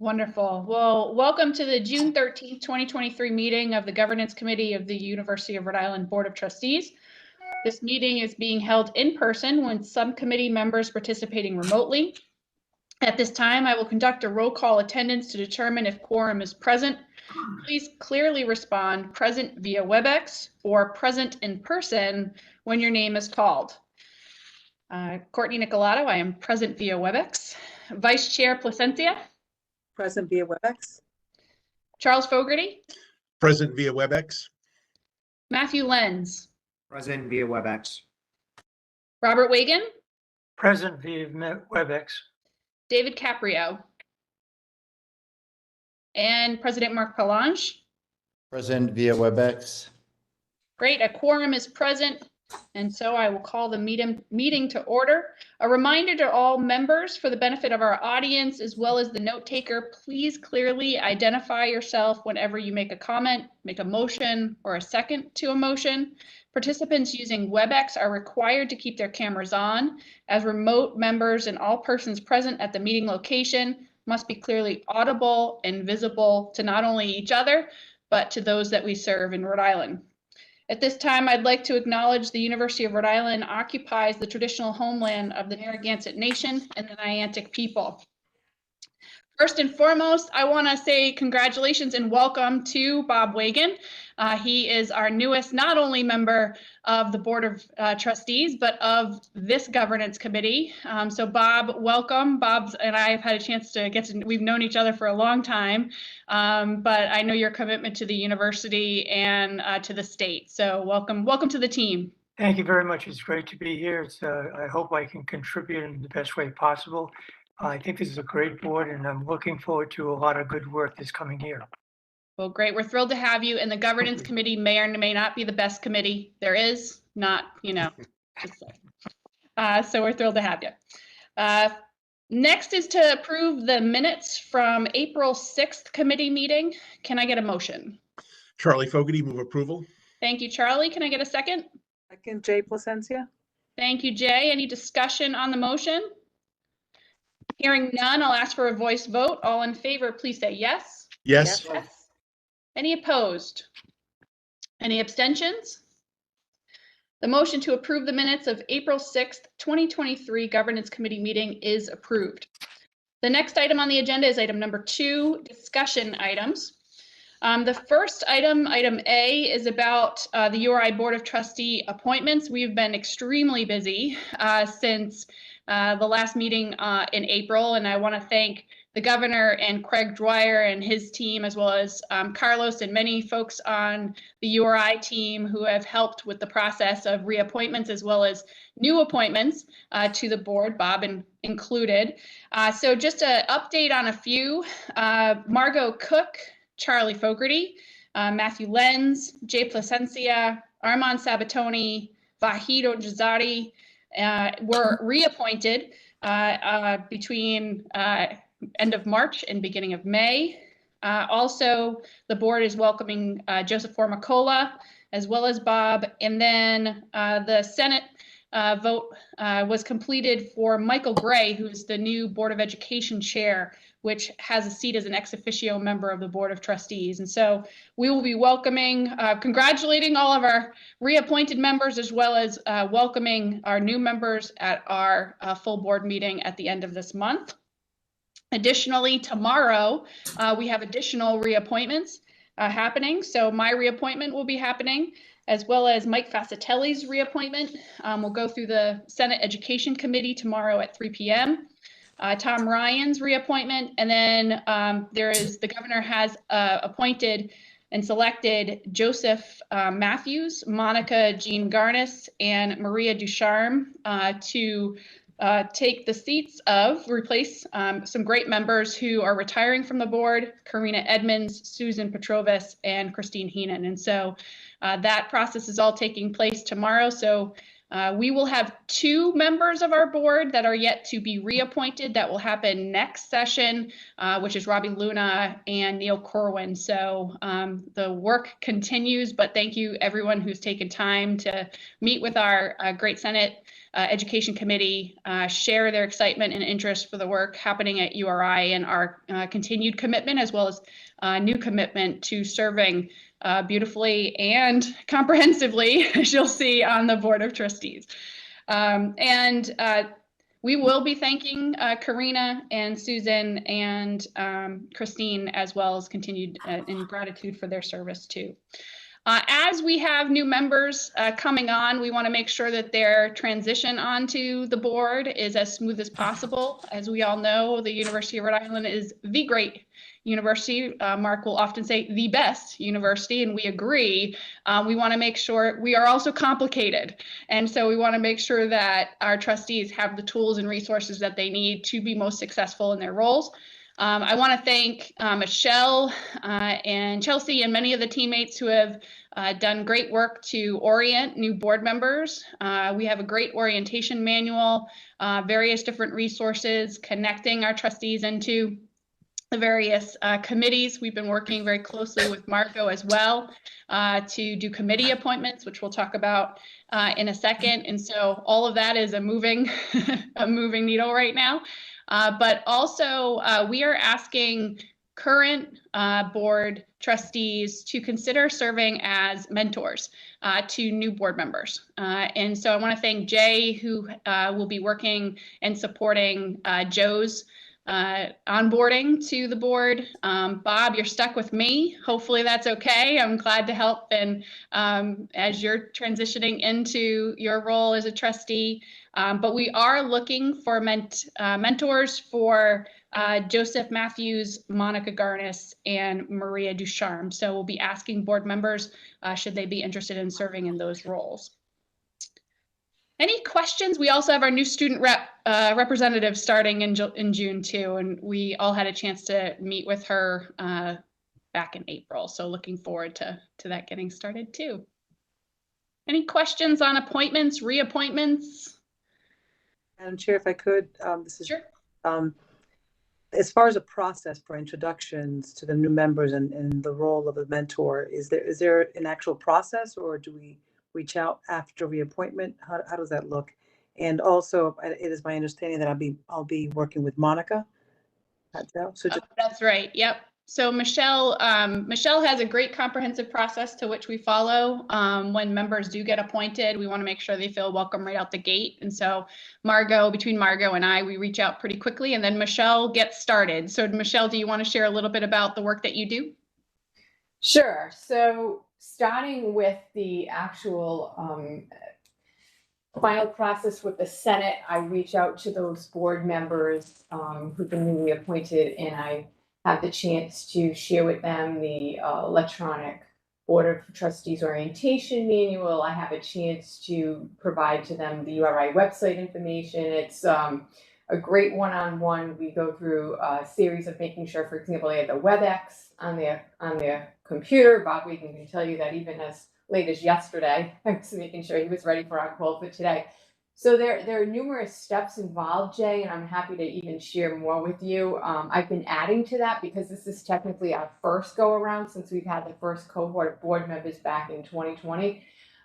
Wonderful. Well, welcome to the June 13th, 2023 meeting of the Governance Committee of the University of Rhode Island Board of Trustees. This meeting is being held in person with some committee members participating remotely. At this time, I will conduct a roll call attendance to determine if quorum is present. Please clearly respond present via WebEx or present in person when your name is called. Courtney Nicolato, I am present via WebEx. Vice Chair Placencia. Present via WebEx. Charles Fogarty. Present via WebEx. Matthew Lenz. Present via WebEx. Robert Wagan. Present via WebEx. David Caprio. And President Mark Palange. Present via WebEx. Great, a quorum is present, and so I will call the meeting to order. A reminder to all members, for the benefit of our audience as well as the note taker, please clearly identify yourself whenever you make a comment, make a motion, or a second to a motion. Participants using WebEx are required to keep their cameras on, as remote members and all persons present at the meeting location must be clearly audible and visible to not only each other, but to those that we serve in Rhode Island. At this time, I'd like to acknowledge the University of Rhode Island occupies the traditional homeland of the Narragansett Nation and the Niantic people. First and foremost, I want to say congratulations and welcome to Bob Wagan. He is our newest, not only member of the Board of Trustees, but of this governance committee. So Bob, welcome. Bob and I have had a chance to we've known each other for a long time, but I know your commitment to the university and to the state. So welcome to the team. Thank you very much. It's great to be here. I hope I can contribute in the best way possible. I think this is a great board, and I'm looking forward to a lot of good work this coming year. Well, great. We're thrilled to have you. And the governance committee may or may not be the best committee there is, not, so we're thrilled to have you. Next is to approve the minutes from April 6th committee meeting. Can I get a motion? Charlie Fogarty, move approval. Thank you, Charlie. Can I get a second? Second, Jay Placencia. Thank you, Jay. Any discussion on the motion? Hearing none, I'll ask for a voice vote. All in favor, please say yes. Yes. Yes. Any opposed? Any abstentions? The motion to approve the minutes of April 6th, 2023 Governance Committee meeting is approved. The next item on the agenda is item number 2, discussion items. The first item, item A, is about the URI Board of Trustee appointments. We've been extremely busy since the last meeting in April, and I want to thank the governor and Craig Dwyer and his team, as well as Carlos and many folks on the URI team who have helped with the process of reappointments as well as new appointments to the board, Bob included. So just an update on a few. Margot Cook, Charlie Fogarty, Matthew Lenz, Jay Placencia, Armand Sabatoni, Vahid Ojazari were reappointed between end of March and beginning of May. Also, the board is welcoming Joseph Formicola as well as Bob. And then the Senate vote was completed for Michael Gray, who's the new Board of Education chair, which has a seat as an ex officio member of the Board of Trustees. And so we will be welcoming, congratulating all of our reappointed members, as well as welcoming our new members at our full board meeting at the end of this month. Additionally, tomorrow, we have additional reappointments happening. So my reappointment will be happening, as well as Mike Fascitelli's reappointment. We'll go through the Senate Education Committee tomorrow at 3 p.m. Tom Ryan's reappointment, and then the governor has appointed and selected Joseph Matthews, Monica Jean Garnis, and Maria Ducharme to take the seats of, replace some great members who are retiring from the board: Karina Edmonds, Susan Petrovis, and Christine Heenan. And so that process is all taking place tomorrow. So we will have 2 members of our board that are yet to be reappointed. That will happen next session, which is Robbie Luna and Neil Corwin. So the work continues, but thank you everyone who's taken time to meet with our great Senate Education Committee share their excitement and interest for the work happening at URI and our continued commitment, as well as new commitment to serving beautifully and comprehensively, as you'll see on the Board of Trustees. We will be thanking Karina and Susan and Christine, as well as continued in gratitude for their service too. As we have new members coming on, we want to make sure that their transition onto the board is as smooth as possible. As we all know, the University of Rhode Island is the great university. Mark will often say the best university, and we agree. We want to make sure we are also complicated. And so we want to make sure that our trustees have the tools and resources that they need to be most successful in their roles. I want to thank Michelle and Chelsea and many of the teammates who have done great work to orient new board members. We have a great orientation manual, various different resources connecting our trustees into the various committees. We've been working very closely with Margot as well to do committee appointments, which we'll talk about in a second. And so all of that is a moving needle right now. But also we are asking current board trustees to consider serving as mentors to new board members. And so I want to thank Jay, who will be working and supporting Joe's onboarding to the board. Bob, you're stuck with me. Hopefully that's okay. I'm glad to help. And as you're transitioning into your role as a trustee, but we are looking for mentors for Joseph Matthews, Monica Garnis, and Maria Ducharme. So we'll be asking board members, should they be interested in serving in those roles. Any questions? We also have our new student representative starting in June too, and we all had a chance to meet with her back in April. So looking forward to that getting started too. Any questions on appointments, reappointments? Madam Chair, if I could, this is Sure. As far as a process for introductions to the new members and the role of a mentor, is there an actual process, or do we reach out after reappointment? How does that look? And also, it is my understanding that I'll be working with Monica. So just, That's right. Yep. So Michelle has a great comprehensive process to which we follow. When members do get appointed, we want to make sure they feel welcome right out the gate. And so between Margot and I, we reach out pretty quickly, and then Michelle gets started. So Michelle, do you want to share a little bit about the work that you do? Sure. So starting with the actual final process with the Senate, I reach out to those board members who've been newly appointed, and I have the chance to share with them the electronic Board of Trustees orientation manual. I have a chance to provide to them the URI website information. It's a great one-on-one. We go through a series of making sure, for example, they have the WebEx on their computer. Bob Wiegand can tell you that even as late as yesterday, I was making sure he was ready for our call for today. So there are numerous steps involved, Jay, and I'm happy to even share more with you. I've been adding to that because this is technically our first go around since we've had the first cohort of board members back in 2020.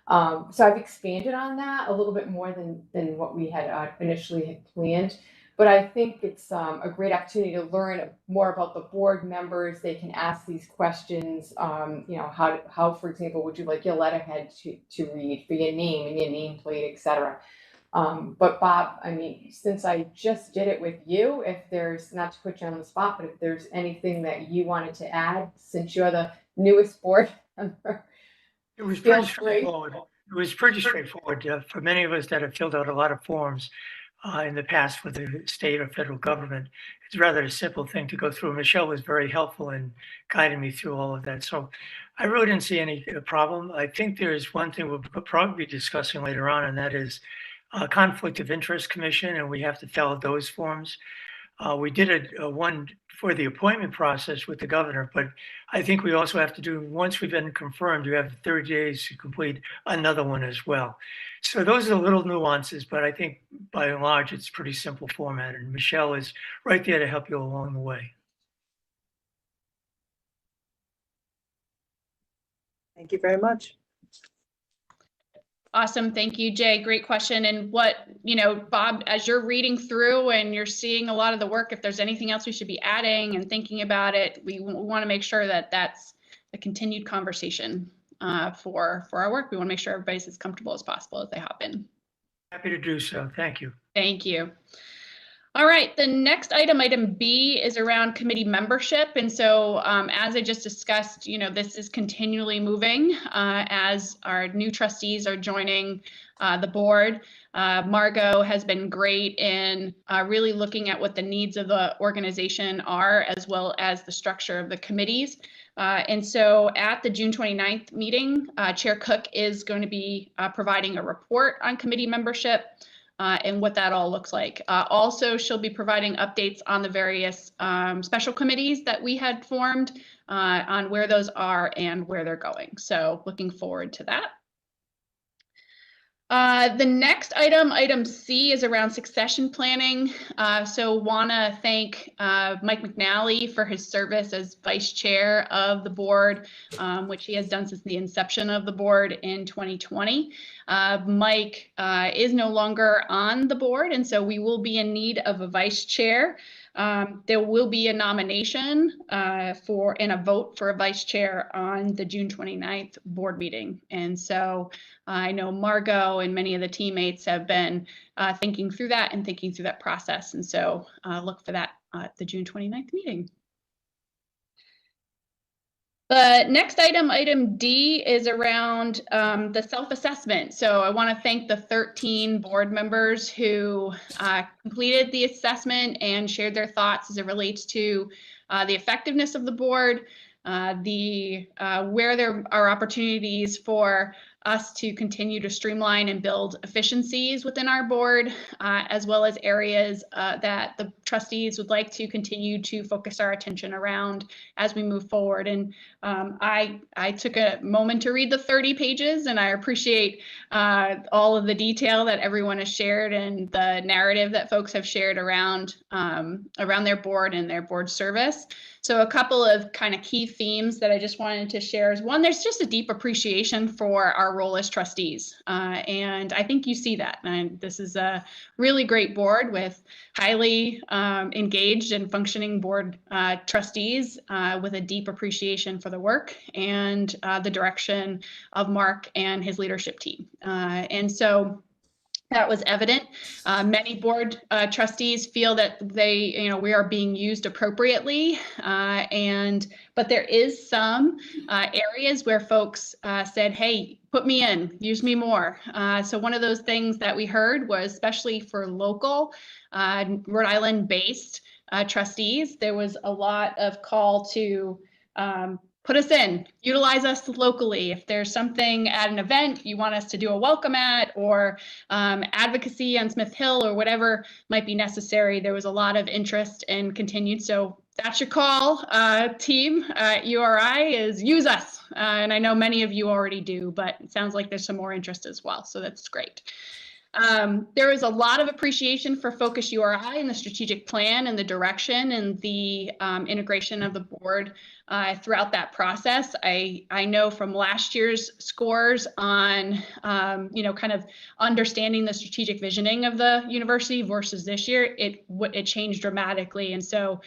So I've expanded on that a little bit more than what we had initially planned. But I think it's a great opportunity to learn more about the board members. They can ask these questions. How, for example, would you like your letterhead to read for your name and your nameplate, et cetera. But Bob, I mean, since I just did it with you, if there's, not to put you on the spot, but if there's anything that you wanted to add, since you're the newest board member. It was pretty straightforward. It was pretty straightforward for many of us that have filled out a lot of forms in the past with the state or federal government. It's rather a simple thing to go through. Michelle was very helpful in guiding me through all of that. So I really didn't see any problem. I think there is one thing we'll probably be discussing later on, and that is conflict of interest commission, and we have to fill out those forms. We did one for the appointment process with the governor, but I think we also have to do, once we've been confirmed, you have 30 days to complete another one as well. So those are the little nuances, but I think by and large, it's pretty simple format, and Michelle is right there to help you along the way. thank you very much. Awesome. Thank you, Jay. Great question. And what, Bob, as you're reading through and you're seeing a lot of the work, if there's anything else we should be adding and thinking about it, we want to make sure that that's a continued conversation for our work. We want to make sure everybody's as comfortable as possible as they hop in. Happy to do so. Thank you. Thank you. All right, the next item B, is around committee membership. And so as I just discussed, this is continually moving as our new trustees are joining the board. Margot has been great in really looking at what the needs of the organization are, as well as the structure of the committees. And so at the June 29th meeting, Chair Cook is going to be providing a report on committee membership. And what that all looks like. Also, she'll be providing updates on the various special committees that we had formed on where those are and where they're going. So looking forward to that. The next item C, is around succession planning. So want to thank Mike McNally for his service as vice chair of the board, which he has done since the inception of the board in 2020. Mike is no longer on the board, and so we will be in need of a vice chair. There will be a nomination and a vote for a vice chair on the June 29th board meeting. And so I know Margot and many of the teammates have been thinking through that process. And so look for that at the June 29th meeting. The next item D, is around the self-assessment. So I want to thank the 13 board members who completed the assessment and shared their thoughts as it relates to the effectiveness of the board, where there are opportunities for us to continue to streamline and build efficiencies within our board, as well as areas that the trustees would like to continue to focus our attention around as we move forward. And I took a moment to read the 30 pages, and I appreciate all of the detail that everyone has shared and the narrative that folks have shared around their board and their board service. So a couple of kind of key themes that I just wanted to share is, one, there's just a deep appreciation for our role as trustees. And I think you see that. And this is a really great board with highly engaged and functioning board trustees with a deep appreciation for the work and the direction of Mark and his leadership team. And so that was evident. Many board trustees feel that we are being used appropriately, but there is some areas where folks said, "Hey, put me in, use me more." So one of those things that we heard was, especially for local Rhode Island-based trustees, there was a lot of call to put us in, utilize us locally. If there's something at an event you want us to do a welcome at, or advocacy on Smith Hill, or whatever might be necessary, there was a lot of interest and continued. So that's your call, team at URI, is use us. And I know many of you already do, but it sounds like there's some more interest as well. So that's great. There is a lot of appreciation for Focus URI and the strategic plan and the direction and the integration of the board throughout that process. I know from last year's scores on, kind of understanding the strategic visioning of the university versus this year, it changed dramatically. And so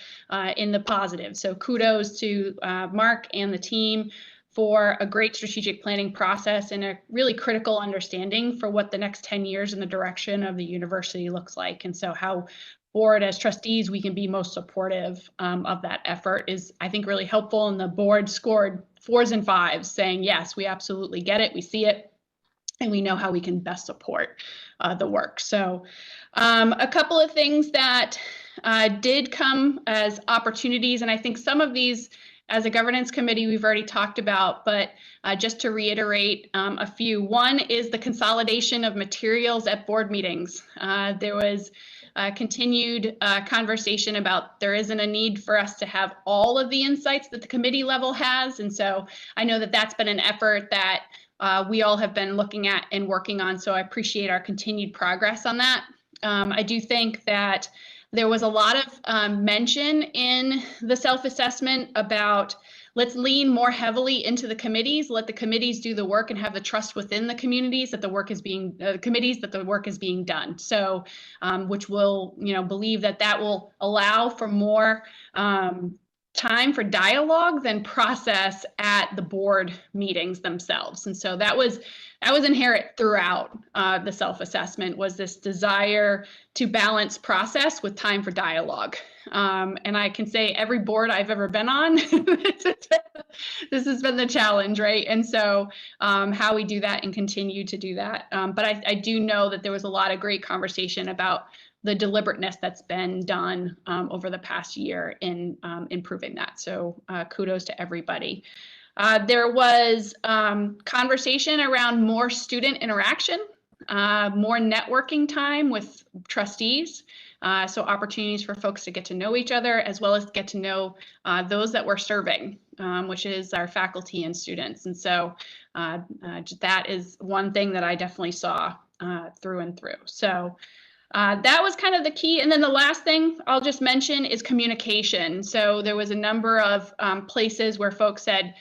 in the positive. So kudos to Mark and the team for a great strategic planning process and a really critical understanding for what the next 10 years in the direction of the university looks like. And so how board as trustees we can be most supportive of that effort is, I think, really helpful. And the board scored 4s and 5s saying, yes, we absolutely get it, we see it, and we know how we can best support the work. So a couple of things that did come as opportunities, and I think some of these as a governance committee we've already talked about, but just to reiterate a few. One is the consolidation of materials at board meetings. There was continued conversation about there isn't a need for us to have all of the insights that the committee level has. And so I know that that's been an effort that we all have been looking at and working on. So I appreciate our continued progress on that. I do think that there was a lot of mention in the self-assessment about let's lean more heavily into the committees, let the committees do the work and have the trust within the communities that the work is being, committees that the work is being done. So, which will, believe that that will allow for more time for dialogue than process at the board meetings themselves. And so that was inherent throughout the self-assessment, was this desire to balance process with time for dialogue. And I can say every board I've ever been on, this has been the challenge, right? And so how we do that and continue to do that. But I do know that there was a lot of great conversation about the deliberateness that's been done over the past year in improving that. So kudos to everybody. There was conversation around more student interaction, more networking time with trustees. So opportunities for folks to get to know each other, as well as get to know those that we're serving, which is our faculty and students. And so that is one thing that I definitely saw through and through. So that was kind of the key. And then the last thing I'll just mention is communication. So there was a number of places where folks said,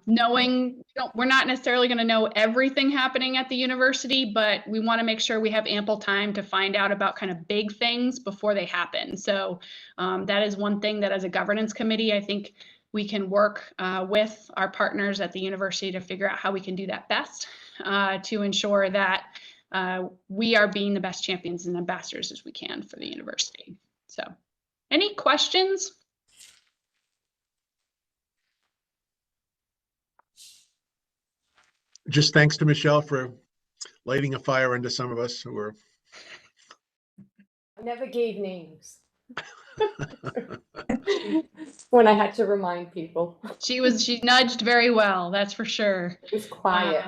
knowing we're not necessarily going to know everything happening at the university, but we want to make sure we have ample time to find out about kind of big things before they happen. So that is one thing that as a governance committee, I think we can work with our partners at the university to figure out how we can do that best to ensure that we are being the best champions and ambassadors as we can for the university. So any questions? Just thanks to Michelle for lighting a fire under some of us who were. I never gave names. When I had to remind people. She nudged very well, that's for sure. It was quiet.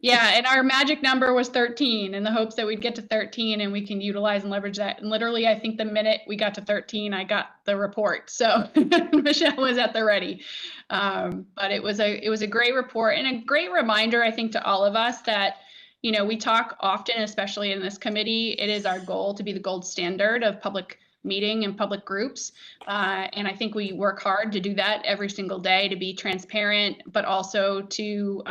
Yeah, and our magic number was 13 in the hopes that we'd get to 13 and we can utilize and leverage that. And literally, I think the minute we got to 13, I got the report. So Michelle was at the ready. But it was a great report and a great reminder, I think, to all of us that, we talk often, especially in this committee, it is our goal to be the gold standard of public meeting and public groups. And I think we work hard to do that every single day, to be transparent, but also to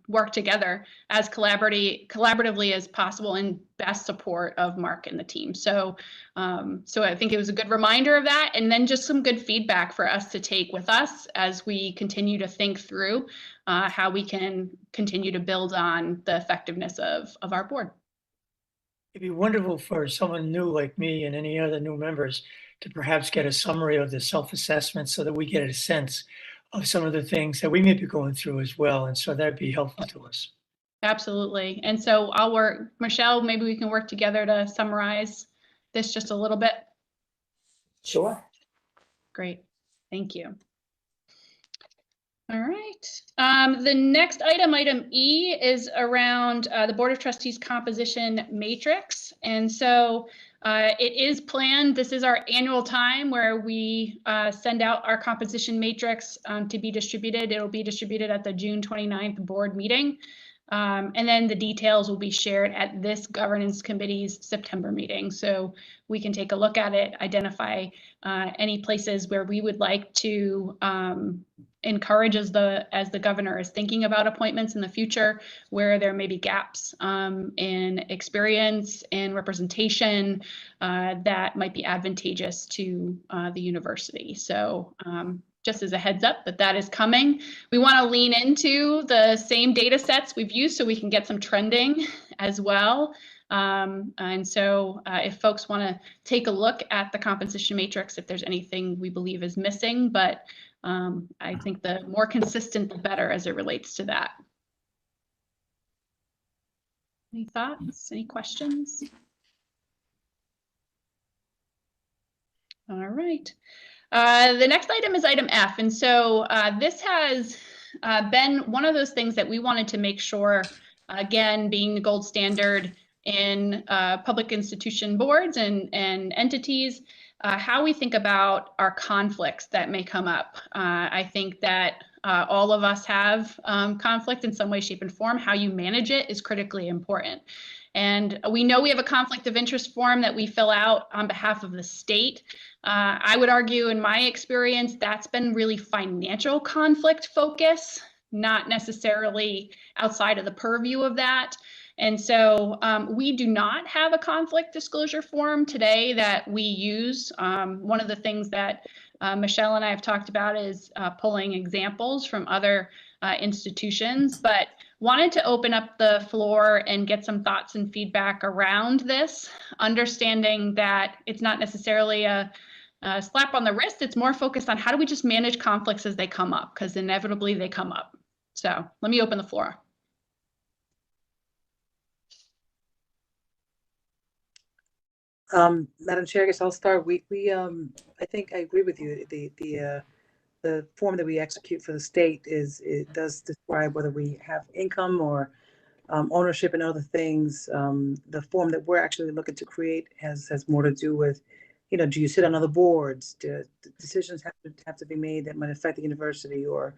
work together as collaboratively as possible in best support of Mark and the team. So I think it was a good reminder of that. And then just some good feedback for us to take with us as we continue to think through how we can continue to build on the effectiveness of our board. It'd be wonderful for someone new like me and any other new members to perhaps get a summary of the self-assessment so that we get a sense of some of the things that we may be going through as well. And so that'd be helpful to us. Absolutely. And so Michelle, maybe we can work together to summarize this just a little bit. Sure. Great. Thank you. All right. The next item E, is around the Board of Trustees composition matrix. And so it is planned. This is our annual time where we send out our composition matrix to be distributed. It will be distributed at the June 29th board meeting. And then the details will be shared at this governance committee's September meeting. So we can take a look at it, identify any places where we would like to encourage as the governor is thinking about appointments in the future, where there may be gaps in experience and representation that might be advantageous to the university. So just as a heads up that is coming. We want to lean into the same data sets we've used so we can get some trending as well. And so if folks want to take a look at the composition matrix, if there's anything we believe is missing, but I think the more consistent, the better as it relates to that. Any thoughts, any questions? All right. The next item is item F. And so this has been one of those things that we wanted to make sure, again, being the gold standard in public institution boards and entities, how we think about our conflicts that may come up. I think that all of us have conflict in some way, shape, and form. How you manage it is critically important. And we know we have a conflict of interest form that we fill out on behalf of the state. I would argue in my experience, that's been really financial conflict focus, not necessarily outside of the purview of that. And so we do not have a conflict disclosure form today that we use. One of the things that Michelle and I have talked about is pulling examples from other institutions, but wanted to open up the floor and get some thoughts and feedback around this, understanding that it's not necessarily a slap on the wrist. It's more focused on how do we just manage conflicts as they come up, because inevitably they come up. So let me open the floor. Madam Chair, I guess I'll start. I think I agree with you. The form that we execute for the state it does describe whether we have income or ownership and other things. The form that we're actually looking to create has more to do with, do you sit on other boards? Do decisions have to be made that might affect the university, or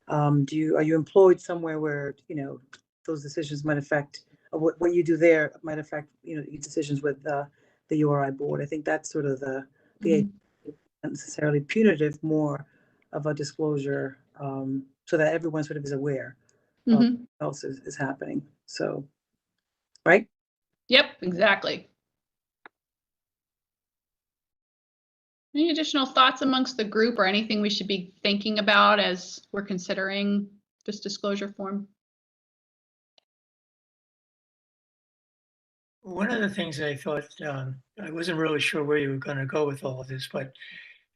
are you employed somewhere where those decisions might affect what you do there might affect your decisions with the URI board. I think that's sort of the not necessarily punitive, more of a disclosure, so that everyone sort of is aware of what else is happening. So, right? Yep, exactly. Any additional thoughts amongst the group or anything we should be thinking about as we're considering this disclosure form? One of the things I thought, I wasn't really sure where you were going to go with all of this, but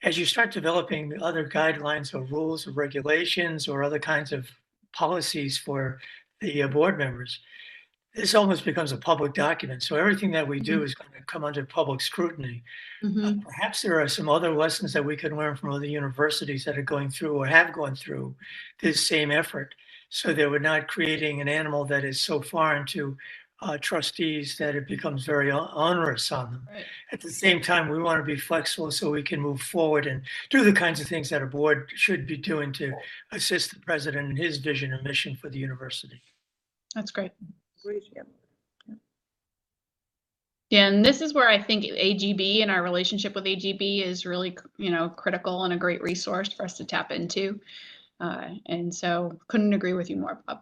as you start developing other guidelines or rules or regulations or other kinds of policies for the board members, this almost becomes a public document. So everything that we do is going to come under public scrutiny. Perhaps there are some other lessons that we could learn from other universities that are going through or have gone through this same effort, so that we're not creating an animal that is so foreign to trustees that it becomes very onerous on them. Right. At the same time, we want to be flexible so we can move forward and do the kinds of things that a board should be doing to assist the president in his vision and mission for the university. That's great. Great, yeah. Yeah, and this is where I think AGB and our relationship with AGB is really, critical and a great resource for us to tap into. And so couldn't agree with you more, Bob.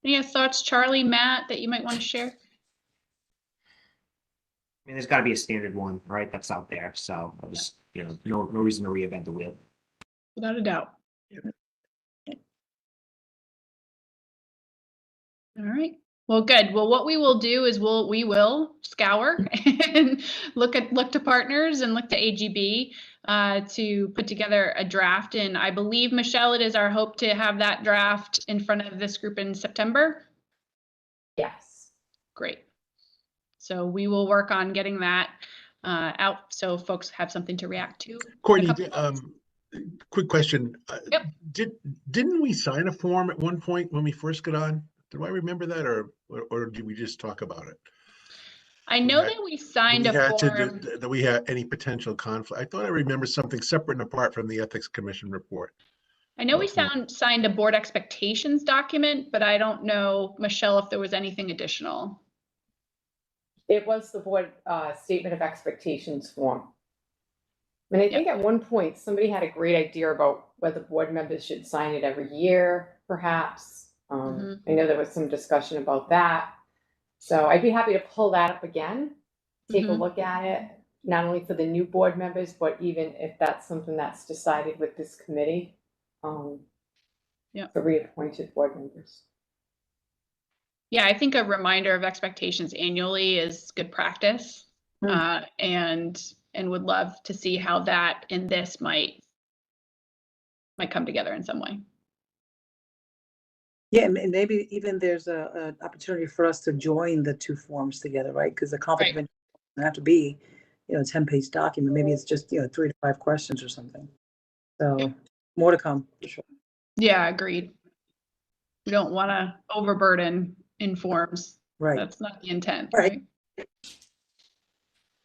Any other thoughts, Charlie, Matt, that you might want to share? I mean, there's got to be a standard one, right? That's out there. So I was, no reason to reinvent the wheel. Without a doubt. All right. Well, good. Well, what we will do is we will scour and look to partners and look to AGB to put together a draft. And I believe, Michelle, it is our hope to have that draft in front of this group in September. Yes. Great. So we will work on getting that out so folks have something to react to. Courtney, quick question. Yep. Didn't we sign a form at one point when we first got on? Do I remember that, or did we just talk about it? I know that we signed a form. That we had any potential conflict. I thought I remember something separate and apart from the Ethics Commission report. I know we signed a board expectations document, but I don't know, Michelle, if there was anything additional. It was the board statement of expectations form. And I think at one point somebody had a great idea about whether board members should sign it every year, perhaps. I know there was some discussion about that. So I'd be happy to pull that up again, take a look at it, not only for the new board members, but even if that's something that's decided with this committee, for reappointed board members. Yeah, I think a reminder of expectations annually is good practice, and would love to see how that and this might come together in some way. Yeah, and maybe even there's an opportunity for us to join the two forms together, right? Because the conflict of interest doesn't have to be, a 10-page document. Maybe it's just 3 to 5 questions or something. So more to come for sure. Yeah, agreed. We don't want to overburden in forms. Right. That's not the intent. Right.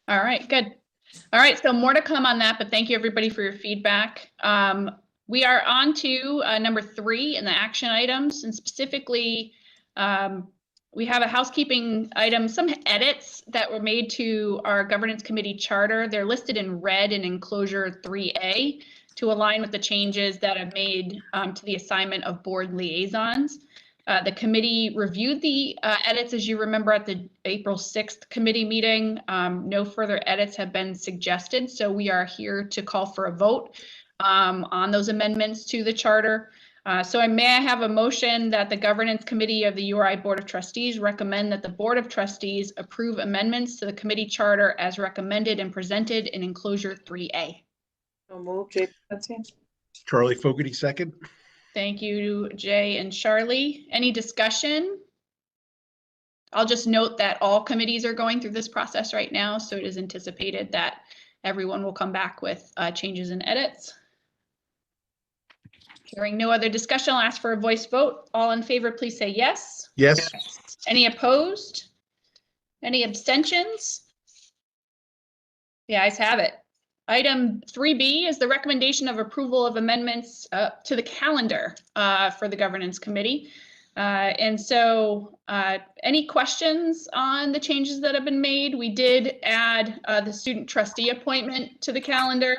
All right, good. All right, so more to come on that, but thank you everybody for your feedback. We are on to number 3 in the action items, and specifically we have a housekeeping item, some edits that were made to our governance committee charter. They're listed in red in enclosure 3A to align with the changes that I've made to the assignment of board liaisons. The committee reviewed the edits, as you remember, at the April 6th committee meeting. No further edits have been suggested, so we are here to call for a vote on those amendments to the charter. So may I have a motion that the governance committee of the URI Board of Trustees recommend that the Board of Trustees approve amendments to the committee charter as recommended and presented in enclosure 3A. So moved, Jay Betsy. Charlie Fogarty, second. Thank you, Jay and Charlie. Any discussion? I'll just note that all committees are going through this process right now, so it is anticipated that everyone will come back with changes and edits. Hearing no other discussion, I'll ask for a voice vote. All in favor, please say yes. Yes. Any opposed? Any abstentions? The ayes have it. Item 3B is the recommendation of approval of amendments to the calendar for the governance committee. And so any questions on the changes that have been made? We did add the student trustee appointment to the calendar.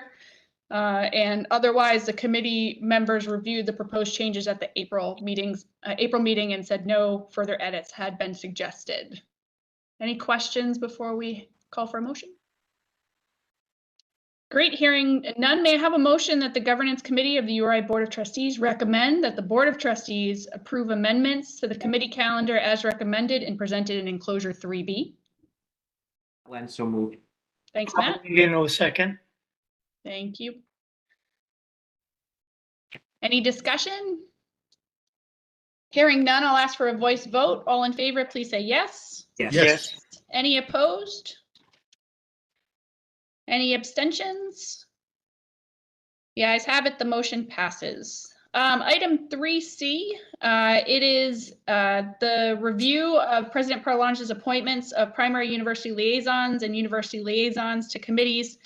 And otherwise, the committee members reviewed the proposed changes at the April meeting and said no further edits had been suggested. Any questions before we call for a motion? Great, hearing none, may I have a motion that the governance committee of the URI Board of Trustees recommend that the Board of Trustees approve amendments to the committee calendar as recommended and presented in enclosure 3B. Len, so moved. Thanks, Matt. Second. Thank you. Any discussion? Hearing none, I'll ask for a voice vote. All in favor, please say yes. Yes. Any opposed? Any abstentions? The ayes have it, the motion passes. Item 3C, it is the review of President Parlange's appointments of primary university liaisons and university liaisons to committees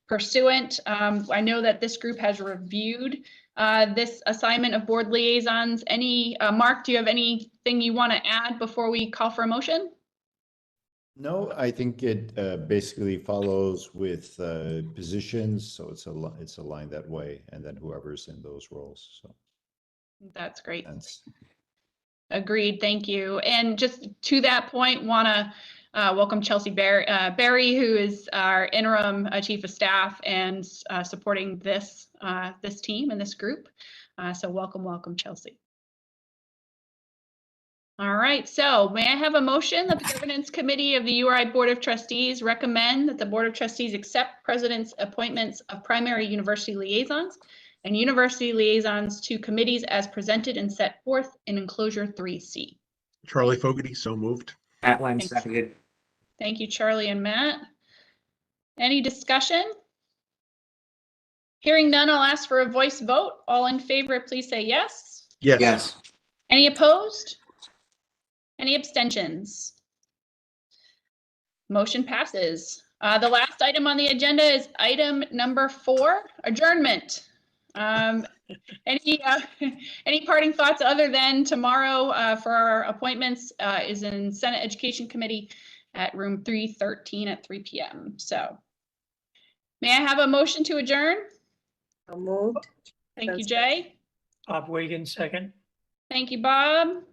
pursuant. I know that this group has reviewed this assignment of board liaisons. Mark, do you have anything you want to add before we call for a motion? No, I think it basically follows with positions, so it's aligned that way, and then whoever's in those roles. So That's great. that's Agreed. Thank you. And just to that point, want to welcome Chelsea Berry, who is our interim chief of staff and supporting this team and this group. So welcome, Chelsea. All right, so may I have a motion that the governance committee of the URI Board of Trustees recommend that the Board of Trustees accept president's appointments of primary university liaisons and university liaisons to committees as presented and set forth in enclosure 3C. Charlie Fogarty, so moved. Matt Len, Thanks. seconded. Thank you, Charlie and Matt. Any discussion? Hearing none, I'll ask for a voice vote. All in favor, please say yes. Yes. Yes. Any opposed? Any abstentions? Motion passes. The last item on the agenda is item number 4, adjournment. Any parting thoughts other than tomorrow for our appointments is in Senate Education Committee at room 313 at 3 p.m. So may I have a motion to adjourn? So moved. Thank you, Jay. Bob Wigan, second. Thank you, Bob.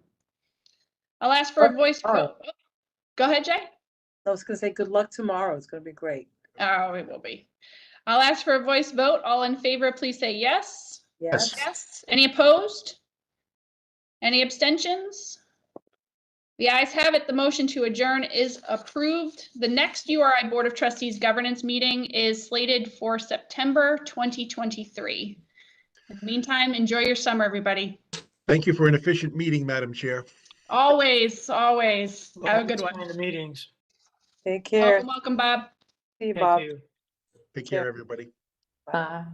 I'll ask for a voice vote. Go ahead, Jay. I was going to say good luck tomorrow. It's going to be great. Oh, it will be. I'll ask for a voice vote. All in favor, please say yes. Yes. Yes. Any opposed? Any abstentions? The ayes have it. The motion to adjourn is approved. The next URI Board of Trustees governance meeting is slated for September 2023. In the meantime, enjoy your summer, everybody. Thank you for an efficient meeting, Madam Chair. Always, always. Have a good one. The meetings. Take care. Welcome, Bob. See you, Thank Bob. you. Take care, everybody. Bye.